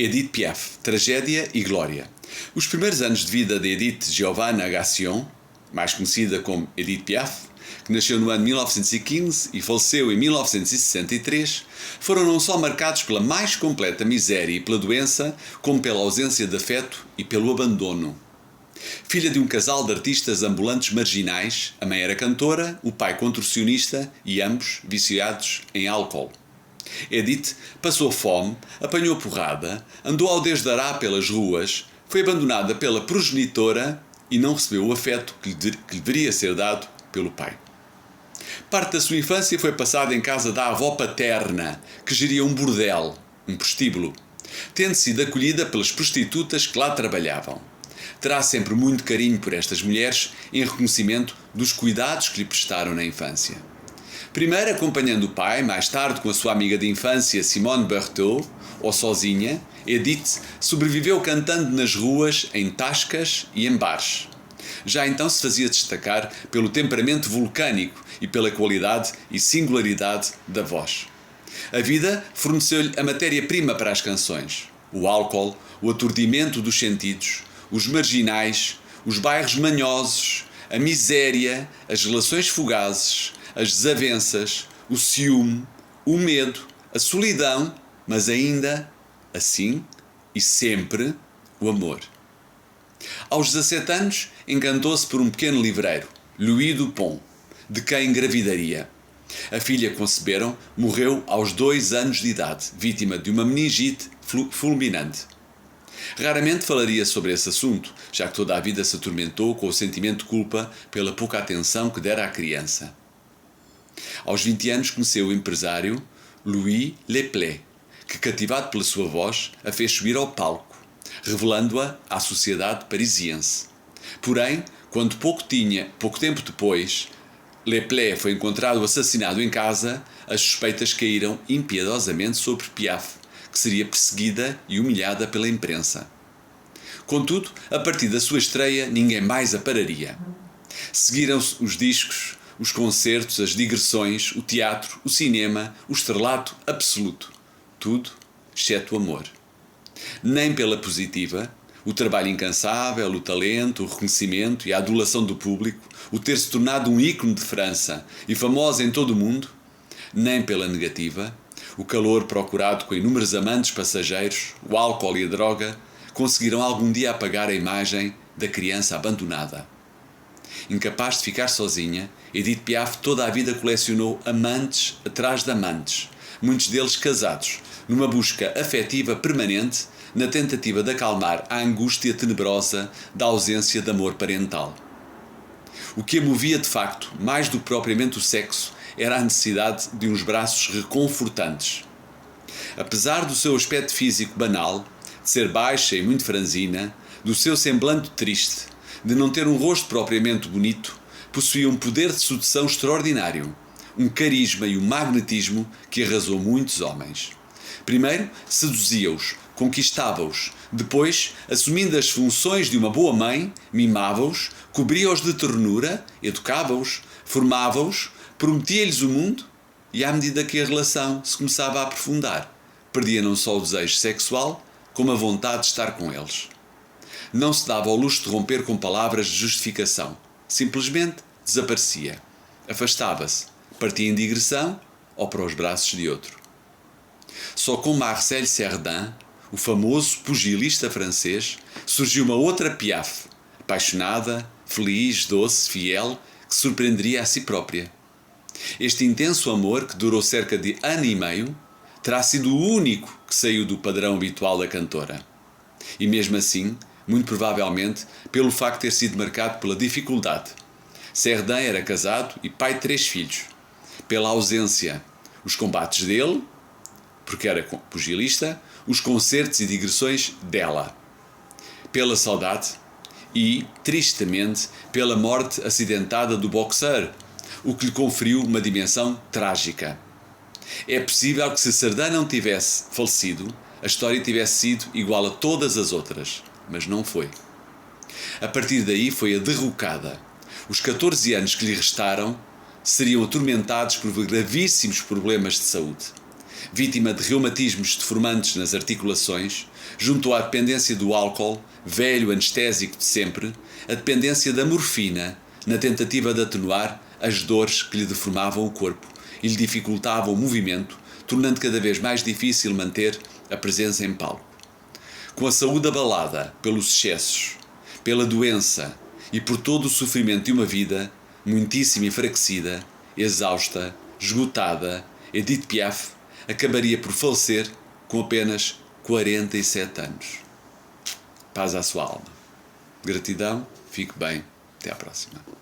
Edith Piaf, Tragédia e Glória. Os primeiros anos de vida de Edith Giovanna Gassion, mais conhecida como Edith Piaf, que nasceu no ano 1915 e faleceu em 1963, foram não só marcados pela mais completa miséria e pela doença, como pela ausência de afeto e pelo abandono. Filha de um casal de artistas ambulantes marginais, a mãe era cantora, o pai contorcionista e ambos viciados em álcool. Edith passou fome, apanhou porrada, andou ao desdará pelas ruas, foi abandonada pela progenitora e não recebeu o afeto que lhe deveria ser dado pelo pai. Parte da sua infância foi passada em casa da avó paterna, que geria um bordel, um prostíbulo, tendo sido acolhida pelas prostitutas que lá trabalhavam. Terá sempre muito carinho por estas mulheres em reconhecimento dos cuidados que lhe prestaram na infância. Primeiro acompanhando o pai, mais tarde com a sua amiga de infância Simone Berthaud, ou sozinha, Edith sobreviveu cantando nas ruas, em tascas e em bares. Já então se fazia destacar pelo temperamento vulcânico e pela qualidade e singularidade da voz. A vida forneceu-lhe a matéria-prima para as canções: o álcool, o aturdimento dos sentidos, os marginais, os bairros manhosos, a miséria, as relações fugazes, as desavenças, o ciúme, o medo, a solidão, mas ainda, assim e sempre, o amor. Aos 17 anos, encantou-se por um pequeno livreiro, Louis Dupont, de quem engravidaria. A filha que conceberam morreu aos 2 anos de idade, vítima de uma meningite fulminante. Raramente falaria sobre esse assunto, já que toda a vida se atormentou com o sentimento de culpa pela pouca atenção que dera à criança. Aos 20 anos conheceu o empresário Louis Leplé, que, cativado pela sua voz, a fez subir ao palco, revelando-a à sociedade parisiense. Porém, quando pouco tempo depois, Leplé foi encontrado assassinado em casa, as suspeitas caíram impiedosamente sobre Piaf, que seria perseguida e humilhada pela imprensa. Contudo, a partir da sua estreia, ninguém mais a pararia. Seguiram-se os discos, os concertos, as digressões, o teatro, o cinema, o estrelato absoluto. Tudo, exceto o amor. Nem pela positiva, o trabalho incansável, o talento, o reconhecimento e a adulação do público, o ter-se tornado um ícone de França e famosa em todo o mundo, nem pela negativa, o calor procurado com inúmeros amantes passageiros, o álcool e a droga, conseguiram algum dia apagar a imagem da criança abandonada. Incapaz de ficar sozinha, Edith Piaf toda a vida colecionou amantes atrás de amantes, muitos deles casados, numa busca afetiva permanente, na tentativa de acalmar a angústia tenebrosa da ausência de amor parental. O que a movia de facto, mais do que propriamente o sexo, era a necessidade de uns braços reconfortantes. Apesar do seu aspecto físico banal, de ser baixa e muito franzina, do seu semblante triste, de não ter um rosto propriamente bonito, possuía um poder de sedução extraordinário, um carisma e um magnetismo que arrasou muitos homens. Primeiro, seduzia-os, conquistava-os. Depois, assumindo as funções de uma boa mãe, mimava-os, cobria-os de ternura, educava-os, formava-os, prometia-lhes o mundo e, à medida que a relação se começava a aprofundar, perdia não só o desejo sexual, como a vontade de estar com eles. Não se dava ao luxo de romper com palavras de justificação. Simplesmente desaparecia. Afastava-se, partia em digressão ou para os braços de outro. Só com Marcel Cerdan, o famoso pugilista francês, surgiu uma outra Piaf, apaixonada, feliz, doce, fiel, que surpreenderia a si própria. Este intenso amor, que durou cerca de ano e meio, terá sido o único que saiu do padrão habitual da cantora. E mesmo assim, muito provavelmente, pelo facto de ter sido marcado pela dificuldade. Cerdan era casado e pai de 3 filhos. Pela ausência, os combates dele, porque era pugilista, os concertos e digressões dela. Pela saudade e, tristemente, pela morte acidentada do boxer, o que lhe conferiu uma dimensão trágica. É possível que se Cerdan não tivesse falecido, a história tivesse sido igual a todas as outras, mas não foi. A partir daí foi a derrocada. Os 14 anos que lhe restaram seriam atormentados por gravíssimos problemas de saúde. Vítima de reumatismos deformantes nas articulações, juntou à dependência do álcool, velho anestésico de sempre, a dependência da morfina, na tentativa de atenuar as dores que lhe deformavam o corpo e lhe dificultavam o movimento, tornando cada vez mais difícil manter a presença em palco. Com a saúde abalada pelos excessos, pela doença e por todo o sofrimento de uma vida muitíssimo enfraquecida, exausta, esgotada, Edith Piaf acabaria por falecer com apenas 47 anos. Paz à sua alma. Gratidão, fique bem, até à próxima.